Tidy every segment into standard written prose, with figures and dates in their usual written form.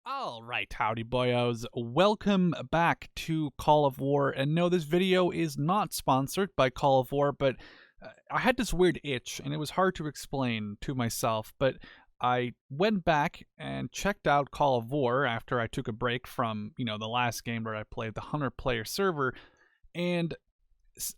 Alright, howdy boyos. Welcome back to Call of War. And no, this video is not sponsored by Call of War, but I had this weird itch, and it was hard to explain to myself, but I went back and checked out Call of War after I took a break from, the last game where I played the 100-player server, and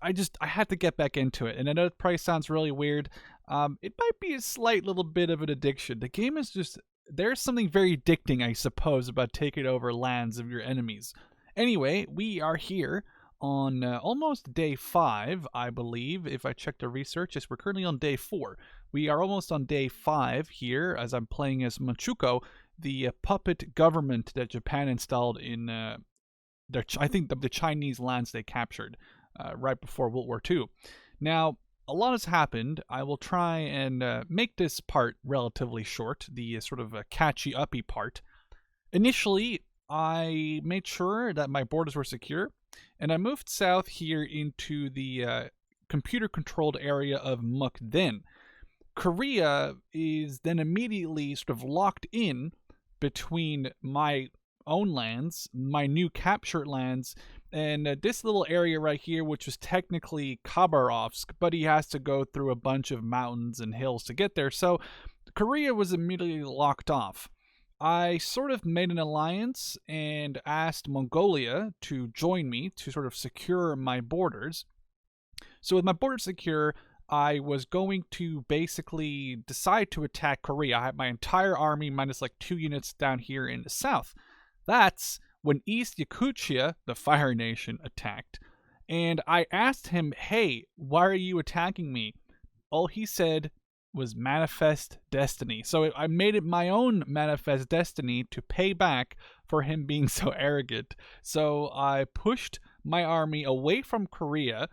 I had to get back into it. And I know it probably sounds really weird. It might be a slight little bit of an addiction. The game is just there's something very addicting, I suppose, about taking over lands of your enemies. Anyway, we are here on almost day 5, I believe. If I check the research, yes, we're currently on day 4. We are almost on day 5 here as I'm playing as Manchukuo, the puppet government that Japan installed in, I think, the Chinese lands they captured right before World War II. Now, a lot has happened. I will try and make this part relatively short, the sort of catchy uppy part. Initially, I made sure that my borders were secure, and I moved south here into the computer-controlled area of Mukden. Korea is then immediately sort of locked in between my own lands, my new captured lands, and this little area right here, which was technically Khabarovsk, but he has to go through a bunch of mountains and hills to get there. So Korea was immediately locked off. I sort of made an alliance and asked Mongolia to join me to sort of secure my borders. So with my borders secure, I was going to basically decide to attack Korea. I had my entire army minus like 2 units down here in the south. That's when East Yakutia, the Fire Nation, attacked. And I asked him, hey, why are you attacking me? All he said was manifest destiny. So I made it my own manifest destiny to pay back for him being so arrogant. So I pushed my army away from Korea,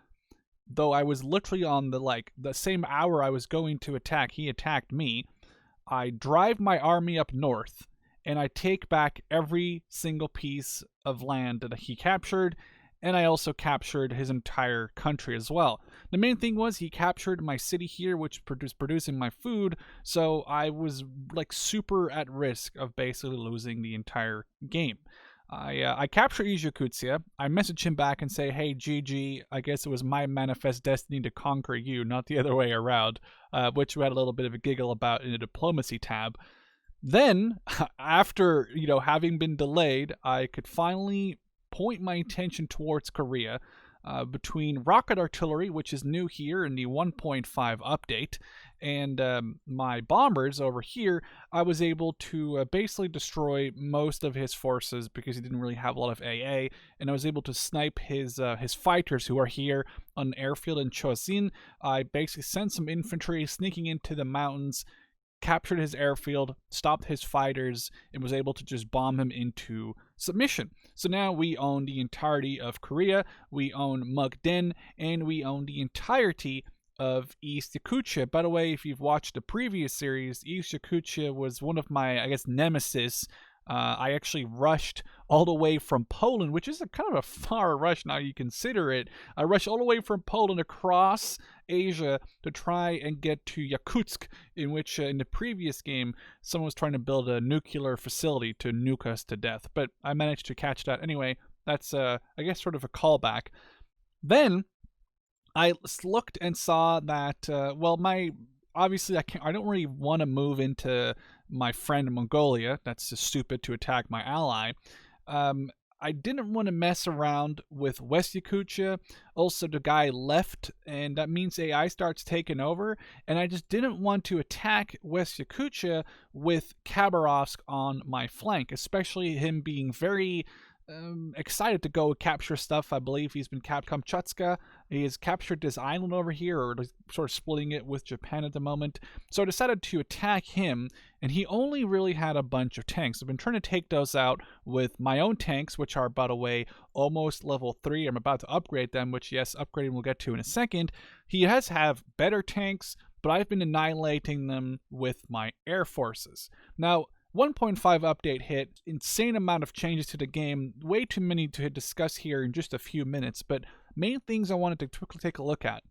though I was literally on the same hour I was going to attack, he attacked me. I drive my army up north, and I take back every single piece of land that he captured, and I also captured his entire country as well. The main thing was he captured my city here, which was producing my food, so I was super at risk of basically losing the entire game. I capture East Yakutia. I message him back and say, hey, GG, I guess it was my manifest destiny to conquer you, not the other way around, which we had a little bit of a giggle about in the diplomacy tab. Then, after, having been delayed, I could finally point my attention towards Korea between rocket artillery, which is new here in the 1.5 update, and my bombers over here. I was able to basically destroy most of his forces because he didn't really have a lot of AA, and I was able to snipe his fighters who are here on an airfield in Chosin. I basically sent some infantry sneaking into the mountains, captured his airfield, stopped his fighters, and was able to just bomb him into submission. So now we own the entirety of Korea, we own Mukden, and we own the entirety of East Yakutia. By the way, if you've watched the previous series, East Yakutia was one of my, nemesis. I actually rushed all the way from Poland, which is a kind of a far rush now you consider it. I rushed all the way from Poland across Asia to try and get to Yakutsk, in which in the previous game someone was trying to build a nuclear facility to nuke us to death. But I managed to catch that. Anyway, that's sort of a callback. Then I looked and saw that obviously I don't really want to move into my friend Mongolia. That's just stupid to attack my ally. I didn't want to mess around with West Yakutia. Also, the guy left, and that means AI starts taking over. And I just didn't want to attack West Yakutia with Khabarovsk on my flank, especially him being very excited to go capture stuff. I believe he's been Kamchatka. He has captured this island over here, or sort of splitting it with Japan at the moment. So I decided to attack him, and he only really had a bunch of tanks. I've been trying to take those out with my own tanks, which are, by the way, almost level 3. I'm about to upgrade them, which, yes, upgrading we'll get to in a second. He has have better tanks, but I've been annihilating them with my air forces. Now, 1.5 update hit, insane amount of changes to the game, way too many to discuss here in just a few minutes, but main things I wanted to quickly take a look at.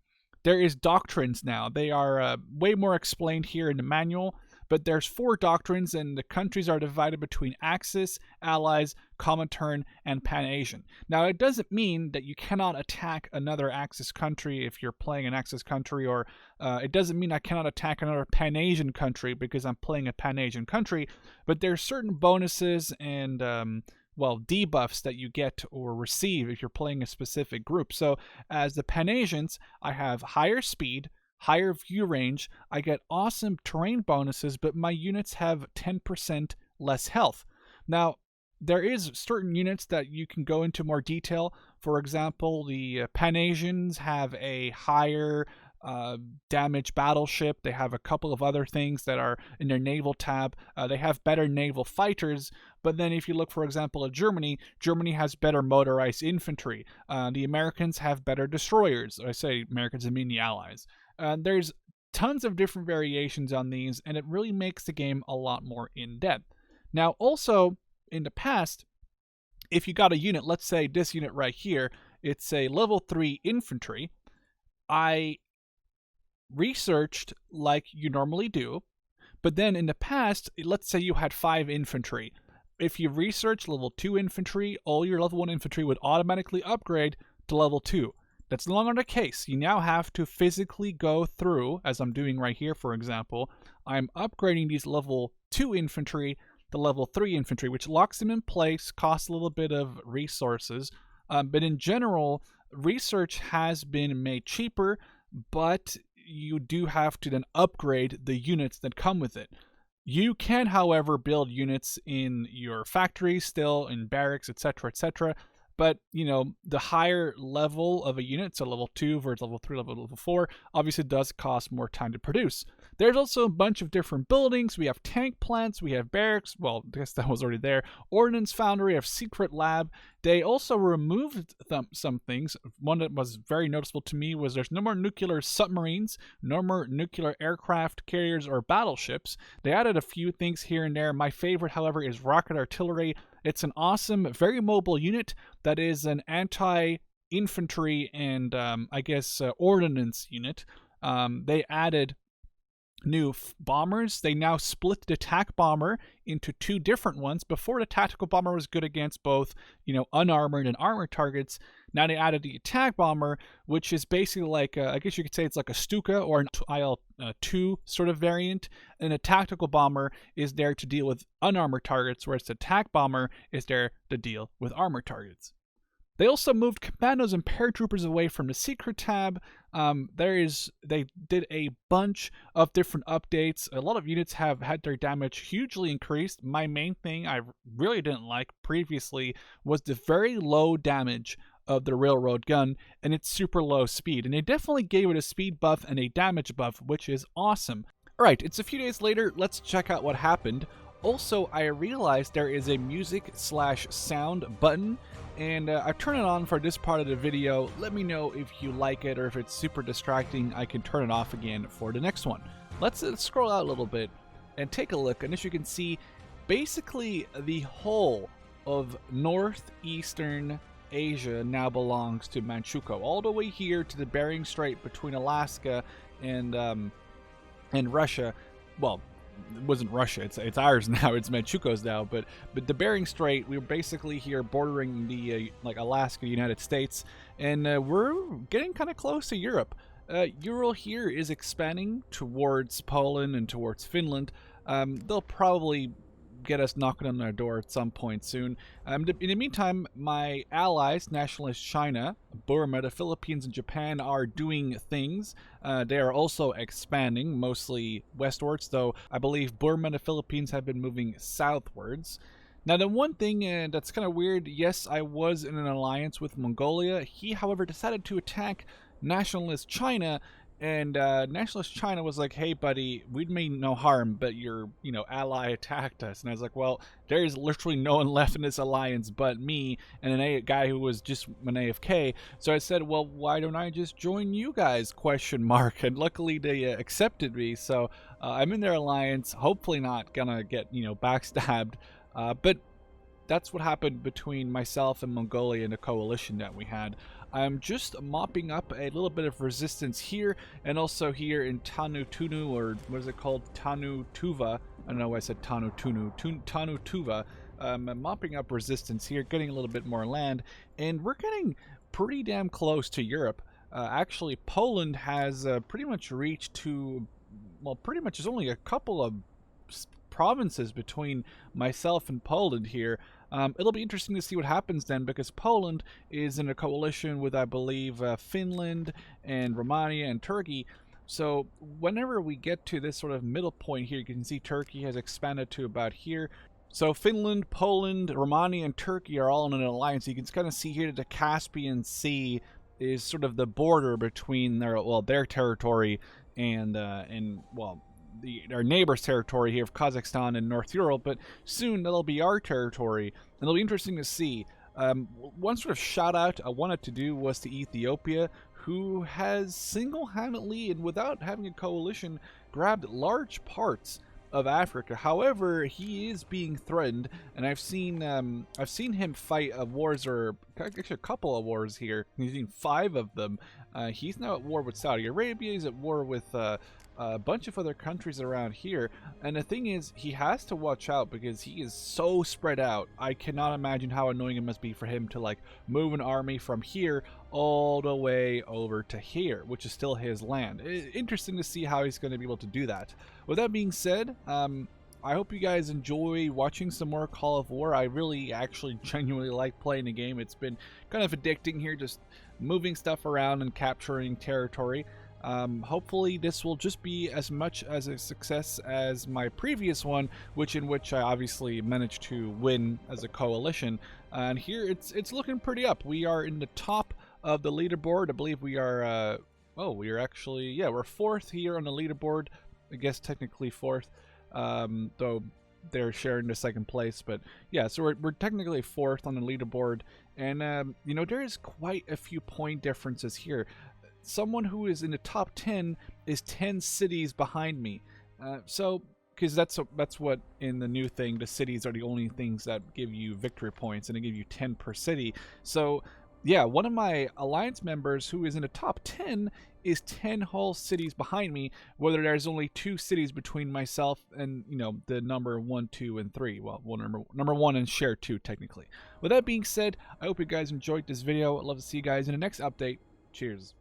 There is doctrines now. They are way more explained here in the manual. but there's 4 doctrines, and the countries are divided between Axis, Allies, Comintern, and Pan-Asian. Now, it doesn't mean that you cannot attack another Axis country if you're playing an Axis country, or it doesn't mean I cannot attack another Pan-Asian country because I'm playing a Pan-Asian country, but there's certain bonuses and well, debuffs that you get or receive if you're playing a specific group. So as the Pan-Asians, I have higher speed, higher view range, I get awesome terrain bonuses, but my units have 10% less health. Now, there is certain units that you can go into more detail. For example, the Pan-Asians have a higher damage battleship. They have a couple of other things that are in their naval tab. They have better naval fighters, but then if you look, for example, at Germany, Germany has better motorized infantry. The Americans have better destroyers. I say Americans, I mean the Allies. There's tons of different variations on these, and it really makes the game a lot more in-depth. Now, also, in the past, if you got a unit, let's say this unit right here, it's a level 3 infantry, I researched like you normally do, but then in the past, let's say you had 5 infantry. If you research level 2 infantry, all your level 1 infantry would automatically upgrade to level 2. That's no longer the case. You now have to physically go through, as I'm doing right here, for example. I'm upgrading these level 2 infantry to level 3 infantry, which locks them in place, costs a little bit of resources, but in general, research has been made cheaper, but you do have to then upgrade the units that come with it. You can, however, build units in your factories still, in barracks, etc., etc., but, you know, the higher level of a unit, so level 2 versus level 3, level 4, obviously does cost more time to produce. There's also a bunch of different buildings. We have tank plants, we have barracks, well, I guess that was already there, ordnance foundry, we have secret lab. They also removed some things. One that was very noticeable to me was there's no more nuclear submarines, no more nuclear aircraft carriers or battleships. They added a few things here and there. My favorite, however, is rocket artillery. It's an awesome, very mobile unit that is an anti-infantry and, I guess, ordnance unit. They added new bombers. They now split the attack bomber into 2 different ones. Before, the tactical bomber was good against both, you know, unarmored and armored targets. Now they added the attack bomber, which is basically like, I guess you could say it's like a Stuka or an IL-2 sort of variant. And a tactical bomber is there to deal with unarmored targets, whereas the attack bomber is there to deal with armored targets. They also moved commandos and paratroopers away from the secret tab. They did a bunch of different updates. A lot of units have had their damage hugely increased. My main thing I really didn't like previously was the very low damage of the railroad gun and its super low speed. And they definitely gave it a speed buff and a damage buff, which is awesome. Alright, it's a few days later. Let's check out what happened. Also, I realized there is a music/sound button, and I've turned it on for this part of the video. Let me know if you like it, or if it's super distracting, I can turn it off again for the next one. Let's scroll out a little bit and take a look, and as you can see, basically the whole of northeastern Asia now belongs to Manchukuo, all the way here to the Bering Strait between Alaska and Russia. Well, it wasn't Russia, it's ours now, it's Manchukuo's now, but the Bering Strait, we're basically here bordering the like Alaska, United States, and we're getting kind of close to Europe. Ural here is expanding towards Poland and towards Finland. They'll probably get us knocking on their door at some point soon. In the meantime, my allies, Nationalist China, Burma, the Philippines, and Japan are doing things. They are also expanding, mostly westwards, though I believe Burma and the Philippines have been moving southwards. Now, the one thing that's kind of weird, yes, I was in an alliance with Mongolia. He, however, decided to attack Nationalist China, and Nationalist China was like, hey, buddy, we mean no harm, but your, ally attacked us. And I was like, well, there is literally no one left in this alliance but me and a guy who was just an AFK. So I said, well, why don't I just join you guys, ? And luckily they accepted me. So I'm in their alliance, hopefully not gonna get, backstabbed. But that's what happened between myself and Mongolia and the coalition that we had. I'm just mopping up a little bit of resistance here, and also here in Tanu Tunu, or what is it called? Tanu Tuva. I don't know why I said Tanu Tunu. Tanu Tuva. I'm mopping up resistance here, getting a little bit more land, and we're getting pretty damn close to Europe. Actually, Poland has pretty much reached to, well, pretty much there's only a couple of provinces between myself and Poland here. It'll be interesting to see what happens then, because Poland is in a coalition with, I believe, Finland and Romania and Turkey. So whenever we get to this sort of middle point here, you can see Turkey has expanded to about here. So Finland, Poland, Romania, and Turkey are all in an alliance. You can kind of see here that the Caspian Sea is sort of the border between their, well, their territory and well, our neighbor's territory here of Kazakhstan and North Europe, but soon that'll be our territory, and it'll be interesting to see. One sort of shout out I wanted to do was to Ethiopia, who has single-handedly and without having a coalition grabbed large parts of Africa. However, he is being threatened, and I've seen him fight wars, or actually a couple of wars here. He's seen 5 of them. He's now at war with Saudi Arabia. He's at war with a bunch of other countries around here, and the thing is, he has to watch out because he is so spread out. I cannot imagine how annoying it must be for him to like move an army from here all the way over to here, which is still his land. Interesting to see how he's going to be able to do that. With that being said, I hope you guys enjoy watching some more Call of War. I really actually genuinely like playing the game. It's been kind of addicting here, just moving stuff around and capturing territory. Hopefully this will just be as much as a success as my previous one, in which I obviously managed to win as a coalition. And here it's looking pretty up. We are in the top of the leaderboard. I believe we are we are actually, yeah, we're 4th here on the leaderboard. I guess technically 4th, though they're sharing the 2nd place. But yeah, so we're technically 4th on the leaderboard, and you know, there is quite a few point differences here. Someone who is in the top 10 is 10 cities behind me. So, because that's what in the new thing, the cities are the only things that give you victory points, and they give you 10 per city. So, yeah, one of my alliance members who is in the top 10 is 10 whole cities behind me, whether there's only 2 cities between myself and, you know, the number 1, 2, and 3. Well, number 1 and share 2, technically. With that being said, I hope you guys enjoyed this video. I'd love to see you guys in the next update. Cheers.